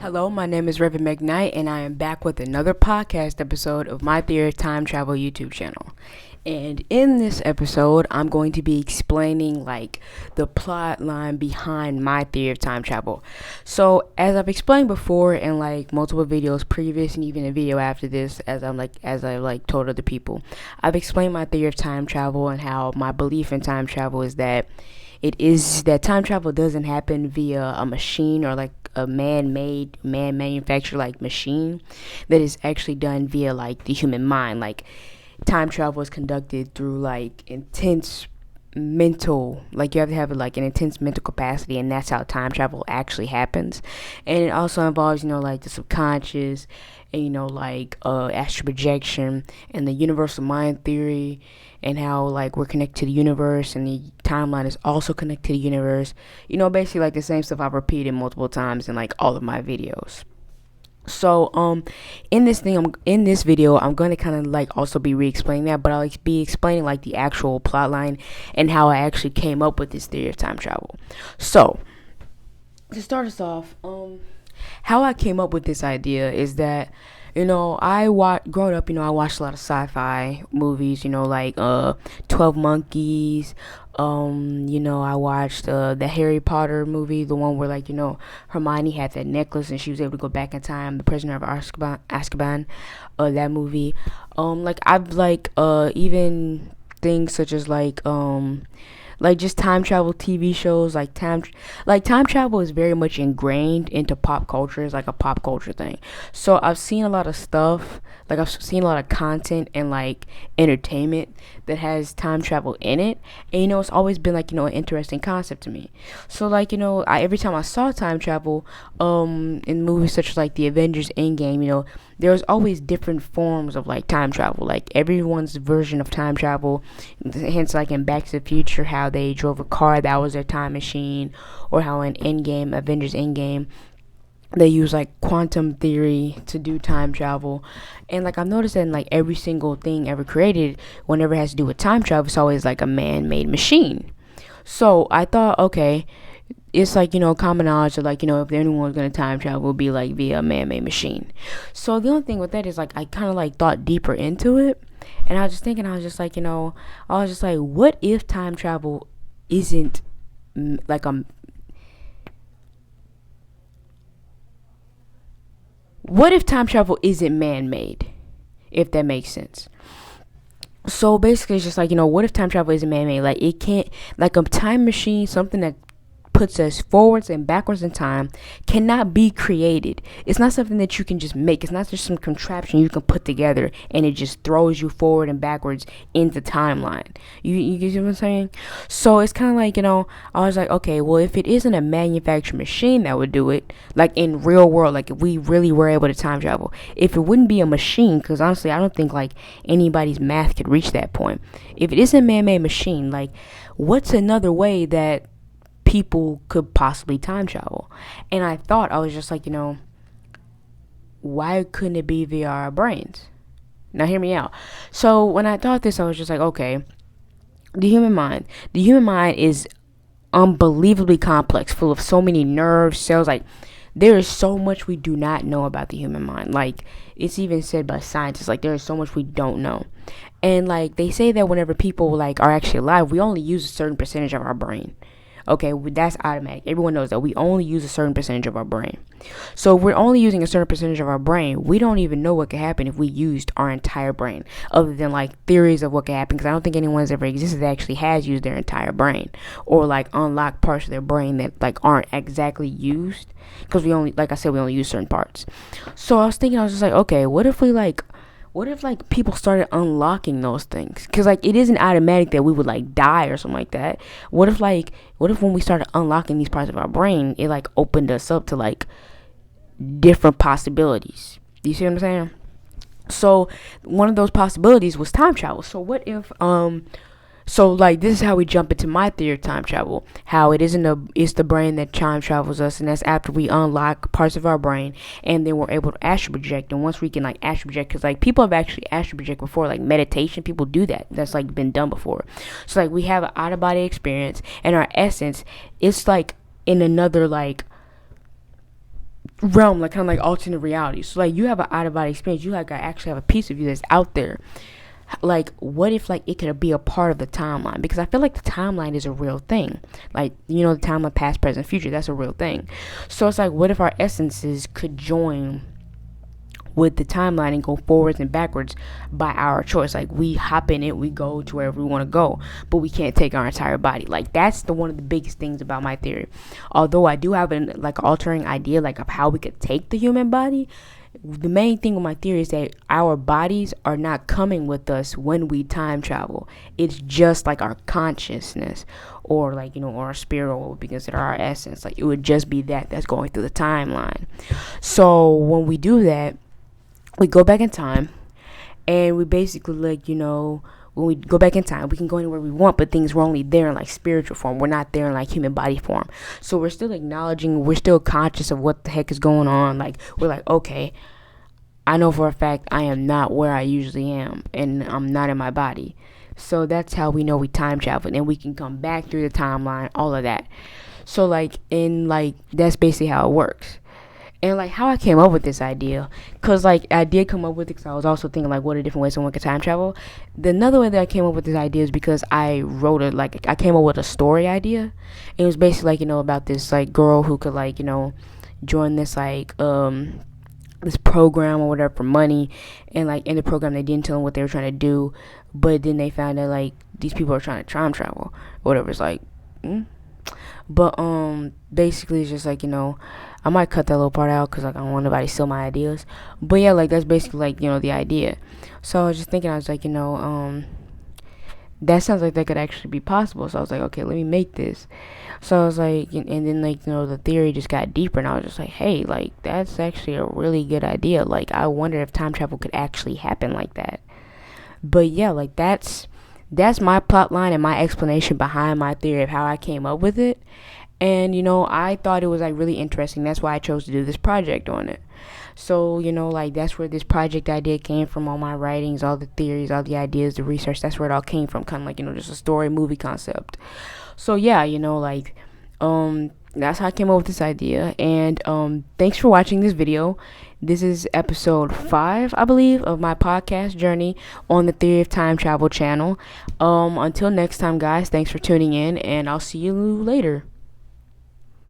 Hello, my name is Reverend McKnight, and I am back with another podcast episode of My Theory of Time Travel YouTube channel. And in this episode, I'm going to be explaining the plot line behind my theory of time travel. So, as I've explained before in multiple videos previous and even a video after this, as I told other people, I've explained my theory of time travel and how my belief in time travel is that time travel doesn't happen via a machine or a man-made, man-manufactured machine, that is actually done via the human mind. Time travel is conducted through intense mental, you have to have an intense mental capacity, and that's how time travel actually happens. And it also involves the subconscious, and astral projection and the universal mind theory, and how we're connected to the universe, and the timeline is also connected to the universe. Basically the same stuff I've repeated multiple times in all of my videos. So in this video, I'm going to kind of also be re-explaining that, but I'll be explaining the actual plot line and how I actually came up with this theory of time travel. So to start us off, how I came up with this idea is that growing up, I watched a lot of sci-fi movies, 12 Monkeys. I watched the Harry Potter movie, the one where Hermione had that necklace and she was able to go back in time, The Prisoner of Azkaban, that movie. I've even things such as just time travel TV shows. Time travel is very much ingrained into pop culture. It's a pop culture thing. So I've seen a lot of stuff, I've seen a lot of content and entertainment that has time travel in it, and it's always been an interesting concept to me. So every time I saw time travel in movies such as the Avengers Endgame, there was always different forms of time travel, everyone's version of time travel. Hence in Back to the Future, how they drove a car that was their time machine, or how in Avengers Endgame, they use quantum theory to do time travel. And I've noticed that in every single thing ever created, whenever it has to do with time travel, it's always a man-made machine. So I thought, okay, it's common knowledge that if anyone's gonna time travel, it would be via a man-made machine. So the only thing with that is I kind of thought deeper into it, and I was just thinking, what if time travel isn't what if time travel isn't man-made, if that makes sense? So basically, it's just what if time travel isn't man-made? It can't, a time machine, something that puts us forwards and backwards in time, cannot be created. It's not something that you can just make. It's not just some contraption you can put together and it just throws you forward and backwards into timeline. You get what I'm saying? So it's kind of I was okay, well, if it isn't a manufactured machine that would do it, in real world, if we really were able to time travel, if it wouldn't be a machine, because honestly, I don't think anybody's math could reach that point. If it isn't a man-made machine, what's another way that people could possibly time travel? And I thought, I was just why couldn't it be via our brains? Now hear me out. So when I thought this, I was just okay, the human mind is unbelievably complex, full of so many nerves, cells. There is so much we do not know about the human mind. It's even said by scientists, there is so much we don't know. And they say that whenever people are actually alive, we only use a certain percentage of our brain. Okay, that's automatic. Everyone knows that we only use a certain percentage of our brain. So if we're only using a certain percentage of our brain, we don't even know what could happen if we used our entire brain, other than theories of what could happen, because I don't think anyone's ever existed that actually has used their entire brain, or unlocked parts of their brain that aren't exactly used, because we only use certain parts. So I was just okay, what if people started unlocking those things? Because it isn't automatic that we would die or something like that. What if when we started unlocking these parts of our brain, it opened us up to different possibilities? Do you see what I'm saying? So one of those possibilities was time travel. So what if this is how we jump into my theory of time travel. How it's the brain that time travels us, and that's after we unlock parts of our brain, and then we're able to astral project. And once we can astral project, because people have actually astral project before, meditation, people do that. That's been done before. So we have an out of body experience, and our essence, it's in another realm, like kind of like alternate reality. So like you have an out of body experience. You like actually have a piece of you that's out there. Like what if like it could be a part of the timeline? Because I feel like the timeline is a real thing. Like the timeline past, present, future. That's a real thing. So it's like what if our essences could join with the timeline and go forwards and backwards by our choice. Like we hop in it, we go to wherever we want to go, but we can't take our entire body. Like that's the one of the biggest things about my theory. Although I do have an like altering idea like of how we could take the human body, the main thing with my theory is that our bodies are not coming with us when we time travel. It's just like our consciousness or like or our spirit, or what would be considered our essence. Like it would just be that's going through the timeline. So when we do that, we go back in time, and we basically like when we go back in time, we can go anywhere we want, but things were only there in like spiritual form. We're not there in like human body form. So we're still acknowledging, we're still conscious of what the heck is going on. Like we're like, okay, I know for a fact I am not where I usually am, and I'm not in my body. So that's how we know we time travel, and we can come back through the timeline, all of that. So like that's basically how it works. And like how I came up with this idea, because like I did come up with it because I was also thinking like what are different ways someone could time travel. Another way that I came up with this idea is because I wrote it, like I came up with a story idea. It was basically like about this like girl who could like join this like this program or whatever for money, and like in the program they didn't tell them what they were trying to do, but then they found out like these people are trying to time travel or whatever. It's like but basically it's just like I might cut that little part out because like I don't want nobody to steal my ideas. But yeah, like that's basically like the idea. So I was just thinking, I was like that sounds like that could actually be possible. So I was like, okay, let me make this. So I was like, and then like the theory just got deeper, and I was just like, hey, like that's actually a really good idea. Like I wonder if time travel could actually happen like that. But yeah, like that's my plot line and my explanation behind my theory of how I came up with it. And I thought it was like really interesting. That's why I chose to do this project on it. So like that's where this project idea came from. All my writings, all the theories, all the ideas, the research, that's where it all came from. Kind of like just a story movie concept. So yeah, like that's how I came up with this idea. And thanks for watching this video. This is episode 5, I believe, of my podcast journey on the Theory of Time Travel channel. Until next time, guys, thanks for tuning in, and I'll see you later.